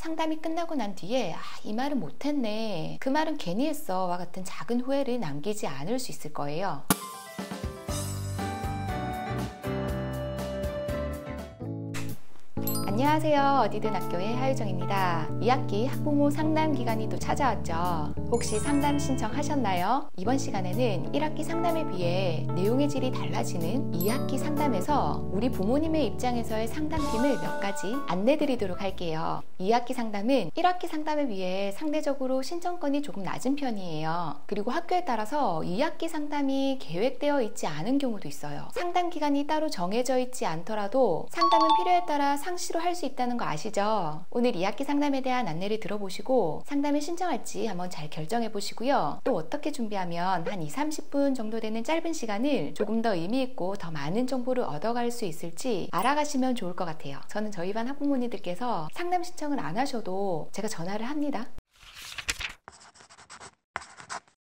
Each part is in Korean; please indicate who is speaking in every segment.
Speaker 1: 상담이 끝나고 난 뒤에 이 말은 못했네, 그 말은 괜히 했어 와 같은 작은 후회를 남기지 않을 수 있을 거예요. 안녕하세요. 어디든 학교의 하유정입니다. 2학기 학부모 상담 기간이 또 찾아왔죠. 혹시 상담 신청하셨나요? 이번 시간에는 1학기 상담에 비해 내용의 질이 달라지는 2학기 상담에서 우리 부모님의 입장에서의 상담팀을 몇 가지 안내드리도록 할게요. 2학기 상담은 1학기 상담에 비해 상대적으로 신청권이 조금 낮은 편이에요. 그리고 학교에 따라서 2학기 상담이 계획되어 있지 않은 경우도 있어요. 상담 기간이 따로 정해져 있지 않더라도 상담은 필요에 따라 상시로 할 수 있다는 거 아시죠? 오늘 2학기 상담에 대한 안내를 들어보시고 상담을 신청할지 한번 잘 결정해 보시고요. 또 어떻게 준비하면 한 20-30분 정도 되는 짧은 시간을 조금 더 의미 있고 더 많은 정보를 얻어갈 수 있을지 알아가시면 좋을 것 같아요. 저는 저희 반 학부모님들께서 상담 신청을 안 하셔도 제가 전화를 합니다.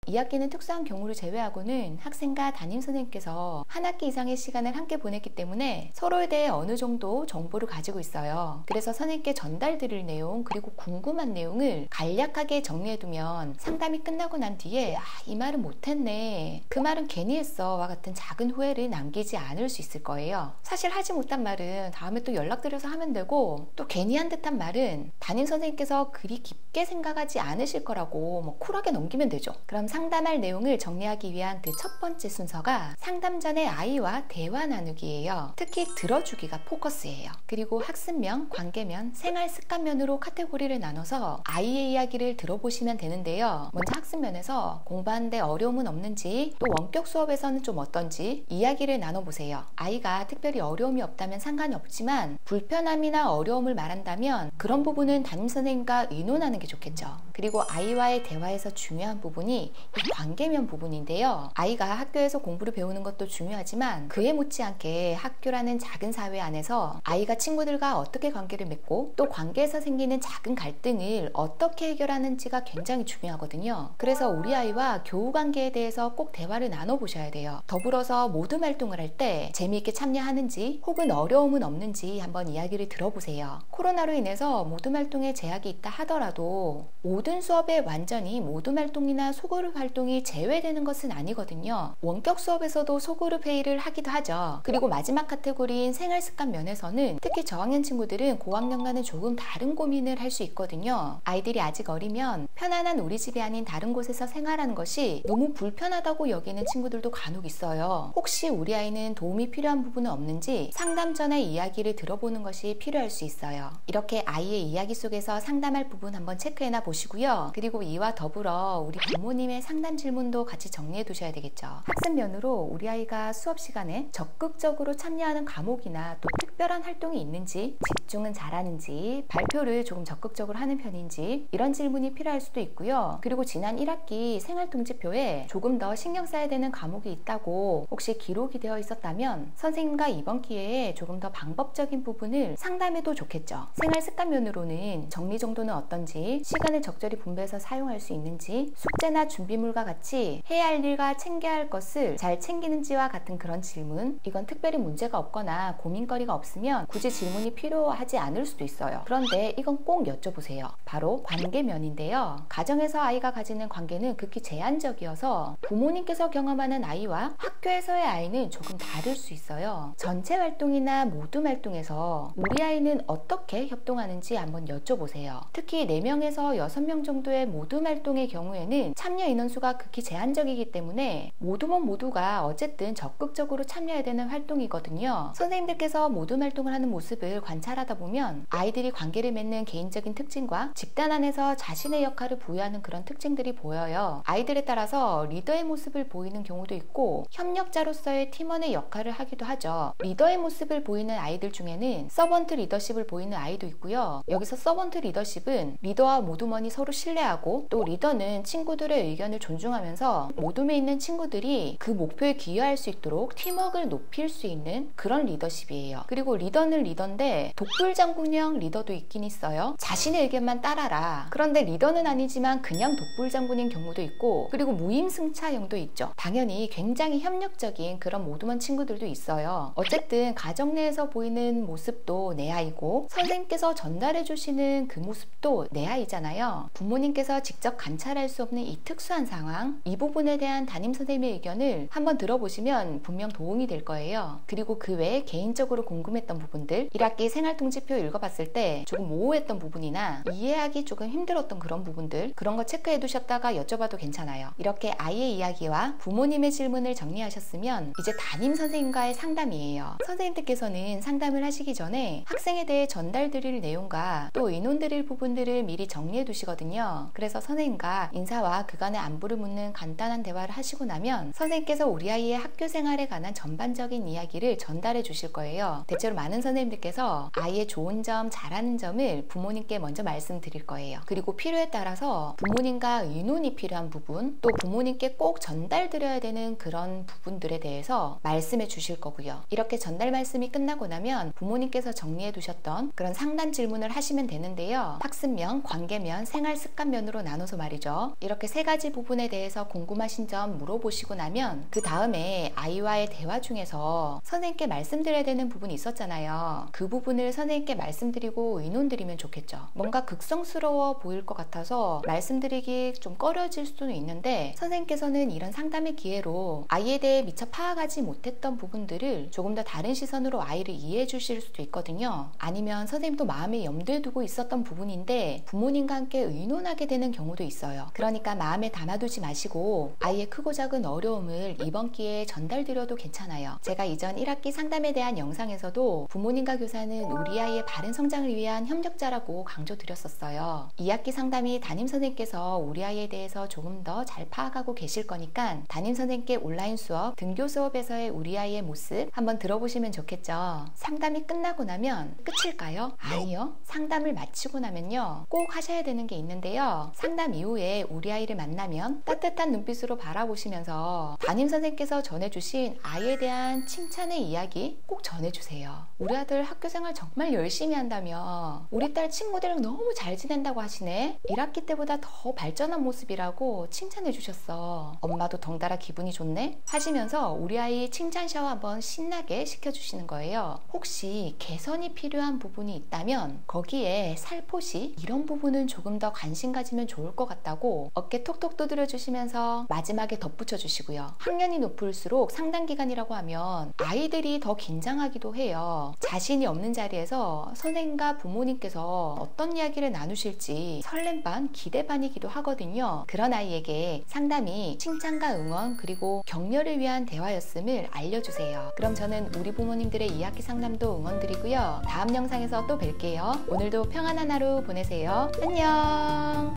Speaker 1: 2학기는 특수한 경우를 제외하고는 학생과 담임선생님께서 한 학기 이상의 시간을 함께 보냈기 때문에 서로에 대해 어느 정도 정보를 가지고 있어요. 그래서 선생님께 전달드릴 내용 그리고 궁금한 내용을 간략하게 정리해두면 상담이 끝나고 난 뒤에 이 말은 못했네, 그 말은 괜히 했어 와 같은 작은 후회를 남기지 않을 수 있을 거예요. 사실 하지 못한 말은 다음에 또 연락드려서 하면 되고, 또 괜히 한 듯한 말은 담임선생님께서 그리 깊게 생각하지 않으실 거라고 쿨하게 넘기면 되죠. 그럼 상담할 내용을 정리하기 위한 그 첫 번째 순서가 상담 전에 아이와 대화 나누기예요. 특히 들어주기가 포커스예요. 그리고 학습면, 관계면, 생활 습관면으로 카테고리를 나눠서 아이의 이야기를 들어보시면 되는데요. 먼저 학습면에서 공부하는데 어려움은 없는지, 또 원격 수업에서는 좀 어떤지 이야기를 나눠보세요. 아이가 특별히 어려움이 없다면 상관이 없지만 불편함이나 어려움을 말한다면 그런 부분은 담임선생님과 의논하는 게 좋겠죠. 그리고 아이와의 대화에서 중요한 부분이 이 관계면 부분인데요. 아이가 학교에서 공부를 배우는 것도 중요하지만 그에 못지않게 학교라는 작은 사회 안에서 아이가 친구들과 어떻게 관계를 맺고 또 관계에서 생기는 작은 갈등을 어떻게 해결하는지가 굉장히 중요하거든요. 그래서 우리 아이와 교우 관계에 대해서 꼭 대화를 나눠보셔야 돼요. 더불어서 모둠 활동을 할 때 재미있게 참여하는지 혹은 어려움은 없는지 한번 이야기를 들어보세요. 코로나로 인해서 모둠 활동에 제약이 있다 하더라도 모든 수업에 완전히 모둠 활동이나 소그룹 활동이 제외되는 것은 아니거든요. 원격 수업에서도 소그룹 회의를 하기도 하죠. 그리고 마지막 카테고리인 생활 습관 면에서는 특히 저학년 친구들은 고학년과는 조금 다른 고민을 할 수 있거든요. 아이들이 아직 어리면 편안한 우리 집이 아닌 다른 곳에서 생활하는 것이 너무 불편하다고 여기는 친구들도 간혹 있어요. 혹시 우리 아이는 도움이 필요한 부분은 없는지 상담 전에 이야기를 들어보는 것이 필요할 수 있어요. 이렇게 아이의 이야기 속에서 상담할 부분 한번 체크해놔 보시고요. 그리고 이와 더불어 우리 부모님의 상담 질문도 같이 정리해 두셔야 되겠죠. 학습면으로 우리 아이가 수업 시간에 적극적으로 참여하는 과목이나 또 특별한 활동이 있는지, 집중은 잘하는지, 발표를 조금 적극적으로 하는 편인지 이런 질문이 필요할 수도 있고요. 그리고 지난 1학기 생활통지표에 조금 더 신경 써야 되는 과목이 있다고 혹시 기록이 되어 있었다면 선생님과 이번 기회에 조금 더 방법적인 부분을 상담해도 좋겠죠. 생활 습관면으로는 정리 정도는 어떤지, 시간을 적절히 분배해서 사용할 수 있는지, 숙제나 준비물과 같이 해야 할 일과 챙겨야 할 것을 잘 챙기는지와 같은 그런 질문. 이건 특별히 문제가 없거나 고민거리가 없으면 굳이 질문이 필요하지 않을 수도 있어요. 그런데 이건 꼭 여쭤보세요. 바로 관계면인데요. 가정에서 아이가 가지는 관계는 극히 제한적이어서 부모님께서 경험하는 아이와 학교에서의 아이는 조금 다를 수 있어요. 전체 활동이나 모둠 활동에서 우리 아이는 어떻게 협동하는지 한번 여쭤보세요. 특히 4명에서 6명 정도의 모둠 활동의 경우에는 참여 인원수가 극히 제한적이기 때문에 모두면 모두가 어쨌든 적극적으로 참여해야 되는 활동이거든요. 선생님들께서 모둠 활동을 하는 모습을 관찰하다 보면 아이들이 관계를 맺는 개인적인 특징과 집단 안에서 자신의 역할을 부여하는 그런 특징들이 보여요. 아이들에 따라서 리더의 모습을 보이는 경우도 있고 협력자로서의 팀원의 역할을 하기도 하죠. 리더의 모습을 보이는 아이들 중에는 서번트 리더십을 보이는 아이도 있고요. 여기서 서번트 리더십은 리더와 모둠원이 서로 신뢰하고 또 리더는 친구들의 의견을 존중하면서 모둠에 있는 친구들이 그 목표에 기여할 수 있도록 팀워크를 높일 수 있는 그런 리더십이에요. 그리고 리더는 리더인데 독불장군형 리더도 있긴 있어요. 자신의 의견만 따라라. 그런데 리더는 아닌 아니지만 그냥 독불장군인 경우도 있고, 그리고 무임승차형도 있죠. 당연히 굉장히 협력적인 그런 모두먼 친구들도 있어요. 어쨌든 가정 내에서 보이는 모습도 내 아이고, 선생님께서 전달해 주시는 그 모습도 내 아이잖아요. 부모님께서 직접 관찰할 수 없는 이 특수한 상황, 이 부분에 대한 담임 선생님의 의견을 한번 들어보시면 분명 도움이 될 거예요. 그리고 그 외에 개인적으로 궁금했던 부분들, 1학기 생활통지표 읽어봤을 때 조금 모호했던 부분이나 이해하기 조금 힘들었던 그런 부분들, 그런 거 체크해 두셨다가 여쭤봐도 괜찮아요. 이렇게 아이의 이야기와 부모님의 질문을 정리하셨으면 이제 담임 선생님과의 상담이에요. 선생님들께서는 상담을 하시기 전에 학생에 대해 전달드릴 내용과 또 의논드릴 부분들을 미리 정리해 두시거든요. 그래서 선생님과 인사와 그간의 안부를 묻는 간단한 대화를 하시고 나면 선생님께서 우리 아이의 학교 생활에 관한 전반적인 이야기를 전달해 주실 거예요. 대체로 많은 선생님들께서 아이의 좋은 점, 잘하는 점을 부모님께 먼저 말씀드릴 거예요. 그리고 필요에 따라서 부모님과 의논이 필요한 부분, 또 부모님께 꼭 전달드려야 되는 그런 부분들에 대해서 말씀해 주실 거고요. 이렇게 전달 말씀이 끝나고 나면 부모님께서 정리해 두셨던 그런 상담 질문을 하시면 되는데요. 학습면, 관계면, 생활습관면으로 나눠서 말이죠. 이렇게 세 가지 부분에 대해서 궁금하신 점 물어보시고 나면 그 다음에 아이와의 대화 중에서 선생님께 말씀드려야 되는 부분이 있었잖아요. 그 부분을 선생님께 말씀드리고 의논드리면 좋겠죠. 뭔가 극성스러워 보일 것 같아서 말씀드리기 좀 꺼려질 수는 있는데, 선생님께서는 이런 상담의 기회로 아이에 대해 미처 파악하지 못했던 부분들을 조금 더 다른 시선으로 아이를 이해해 주실 수도 있거든요. 아니면 선생님도 마음에 염두에 두고 있었던 부분인데 부모님과 함께 의논하게 되는 경우도 있어요. 그러니까 마음에 담아두지 마시고 아이의 크고 작은 어려움을 이번 기회에 전달드려도 괜찮아요. 제가 이전 1학기 상담에 대한 영상에서도 부모님과 교사는 우리 아이의 바른 성장을 위한 협력자라고 강조드렸었어요. 2학기 상담이 담임 선생님께서 우리 아이에 대해서 조금 더 잘 파악하고 계실 거니까 담임 선생님께 온라인 수업, 등교 수업에서의 우리 아이의 모습 한번 들어보시면 좋겠죠. 상담이 끝나고 나면 끝일까요? 아니요. 상담을 마치고 나면요, 꼭 하셔야 되는 게 있는데요. 상담 이후에 우리 아이를 만나면 따뜻한 눈빛으로 바라보시면서 담임 선생님께서 전해주신 아이에 대한 칭찬의 이야기 꼭 전해주세요. 우리 아들 학교생활 정말 열심히 한다며, 우리 딸 친구들이랑 너무 잘 지낸다고 하시네. 1학기 때보다 더 발전한 모습이라고 칭찬해 주셨어. 엄마도 덩달아 기분이 좋네 하시면서 우리 아이 칭찬 샤워 한번 신나게 시켜주시는 거예요. 혹시 개선이 필요한 부분이 있다면 거기에 살포시 이런 부분은 조금 더 관심 가지면 좋을 것 같다고 어깨 톡톡 두드려 주시면서 마지막에 덧붙여 주시고요. 학년이 높을수록 상담 기간이라고 하면 아이들이 더 긴장하기도 해요. 자신이 없는 자리에서 선생님과 부모님께서 어떤 이야기를 나누실지 설렘 반 기대 반이기도 하거든요. 그런 아이에게 상담이 칭찬과 응원 그리고 격려를 위한 대화였음을 알려주세요. 그럼 저는 우리 부모님들의 2학기 상담도 응원드리고요. 다음 영상에서 또 뵐게요. 오늘도 평안한 하루 보내세요. 안녕.